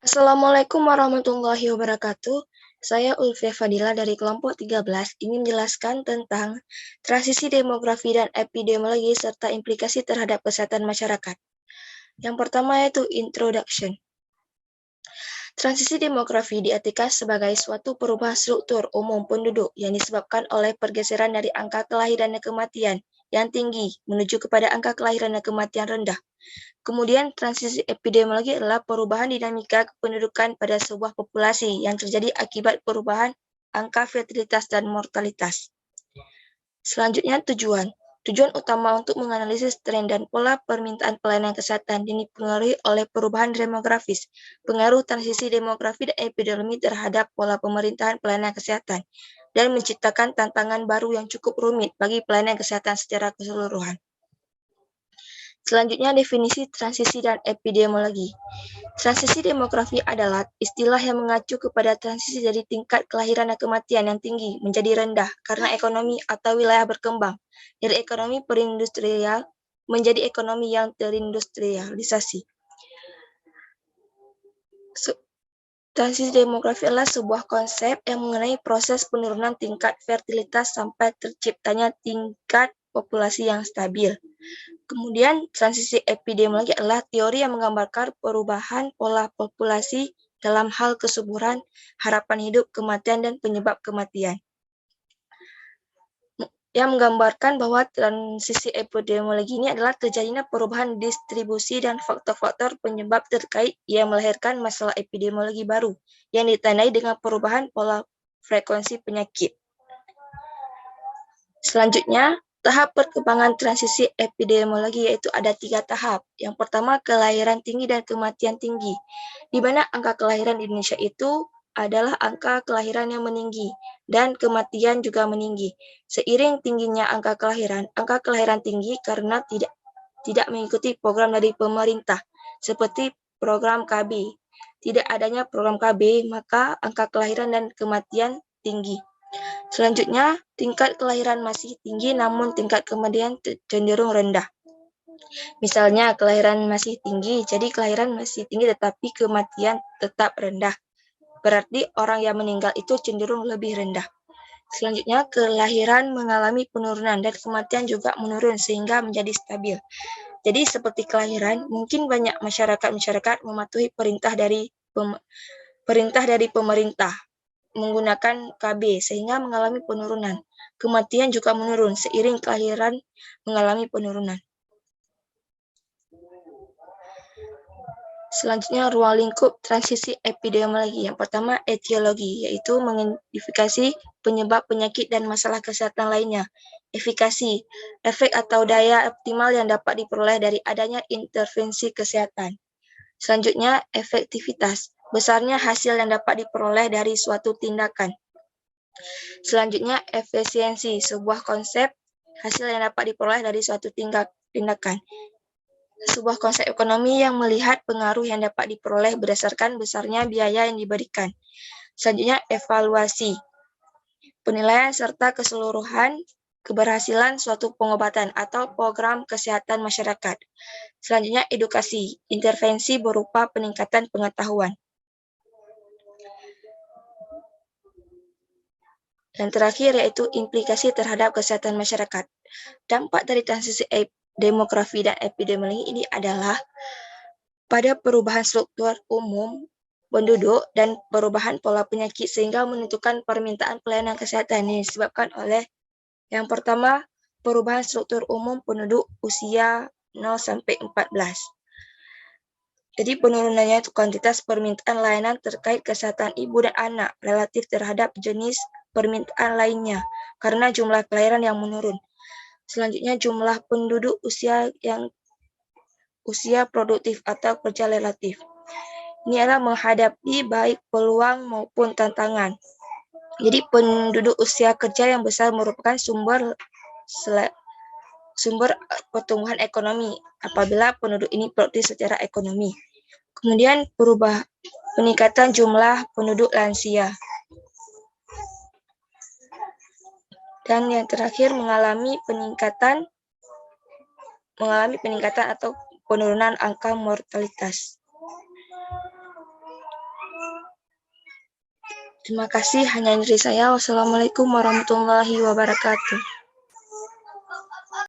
Assalamualaikum warahmatullahi wabarakatuh. Saya Ulfia Fadila dari kelompok 13 ingin menjelaskan tentang transisi demografi dan epidemiologi serta implikasi terhadap kesehatan masyarakat. Yang pertama yaitu introduction. Transisi demografi diartikan sebagai suatu perubahan struktur umum penduduk yang disebabkan oleh pergeseran dari angka kelahiran dan kematian yang tinggi menuju kepada angka kelahiran dan kematian rendah. Kemudian, transisi epidemiologi adalah perubahan dinamika kependudukan pada sebuah populasi yang terjadi akibat perubahan angka fertilitas dan mortalitas. Selanjutnya, tujuan. Tujuan utama untuk menganalisis tren dan pola permintaan pelayanan kesehatan yang dipengaruhi oleh perubahan demografis, pengaruh transisi demografi dan epidemiologi terhadap pola pemerintahan pelayanan kesehatan, dan menciptakan tantangan baru yang cukup rumit bagi pelayanan kesehatan secara keseluruhan. Selanjutnya, definisi transisi dan epidemiologi. Transisi demografi adalah istilah yang mengacu kepada transisi dari tingkat kelahiran dan kematian yang tinggi menjadi rendah karena ekonomi atau wilayah berkembang, dari ekonomi perindustrial menjadi ekonomi yang terindustrialisasi. Transisi demografi adalah sebuah konsep yang mengenai proses penurunan tingkat fertilitas sampai terciptanya tingkat populasi yang stabil. Kemudian, transisi epidemiologi adalah teori yang menggambarkan perubahan pola populasi dalam hal kesuburan, harapan hidup, kematian, dan penyebab kematian. Yang menggambarkan bahwa transisi epidemiologi ini adalah terjadinya perubahan distribusi dan faktor-faktor penyebab terkait yang melahirkan masalah epidemiologi baru yang ditandai dengan perubahan pola frekuensi penyakit. Selanjutnya, tahap perkembangan transisi epidemiologi yaitu ada 3 tahap. Yang pertama, kelahiran tinggi dan kematian tinggi, di mana angka kelahiran di Indonesia itu adalah angka kelahiran yang meninggi dan kematian juga meninggi. Seiring tingginya angka kelahiran tinggi karena tidak mengikuti program dari pemerintah seperti program KB. Tidak adanya program KB, maka angka kelahiran dan kematian tinggi. Selanjutnya, tingkat kelahiran masih tinggi namun tingkat kematian cenderung rendah. Misalnya, kelahiran masih tinggi, jadi kelahiran masih tinggi tetapi kematian tetap rendah. Berarti orang yang meninggal itu cenderung lebih rendah. Selanjutnya, kelahiran mengalami penurunan dan kematian juga menurun sehingga menjadi stabil. Jadi seperti kelahiran, mungkin banyak masyarakat mematuhi perintah dari pemerintah menggunakan KB sehingga mengalami penurunan. Kematian juga menurun seiring kelahiran mengalami penurunan. Selanjutnya, ruang lingkup transisi epidemiologi. Yang pertama, etiologi, yaitu mengidentifikasi penyebab penyakit dan masalah kesehatan lainnya. Efikasi, efek atau daya optimal yang dapat diperoleh dari adanya intervensi kesehatan. Selanjutnya, efektivitas, besarnya hasil yang dapat diperoleh dari suatu tindakan. Selanjutnya, efisiensi, sebuah konsep hasil yang dapat diperoleh dari suatu tindakan. Sebuah konsep ekonomi yang melihat pengaruh yang dapat diperoleh berdasarkan besarnya biaya yang diberikan. Selanjutnya, evaluasi, penilaian serta keseluruhan keberhasilan suatu pengobatan atau program kesehatan masyarakat. Selanjutnya, edukasi, intervensi berupa peningkatan pengetahuan. Yang terakhir yaitu implikasi terhadap kesehatan masyarakat. Dampak dari transisi demografi dan epidemiologi ini adalah pada perubahan struktur umum penduduk dan perubahan pola penyakit sehingga menentukan permintaan pelayanan kesehatan yang disebabkan oleh yang pertama, perubahan struktur umum penduduk usia 0 sampai 14. Jadi penurunannya itu kuantitas permintaan layanan terkait kesehatan ibu dan anak relatif terhadap jenis permintaan lainnya karena jumlah kelahiran yang menurun. Selanjutnya jumlah penduduk usia produktif atau kerja relatif. Ini adalah menghadapi baik peluang maupun tantangan. Jadi penduduk usia kerja yang besar merupakan sumber pertumbuhan ekonomi apabila penduduk ini produktif secara ekonomi. Kemudian peningkatan jumlah penduduk lansia. Dan yang terakhir mengalami peningkatan atau penurunan angka mortalitas. Terima kasih, hanya dari saya. Wassalamualaikum warahmatullahi wabarakatuh.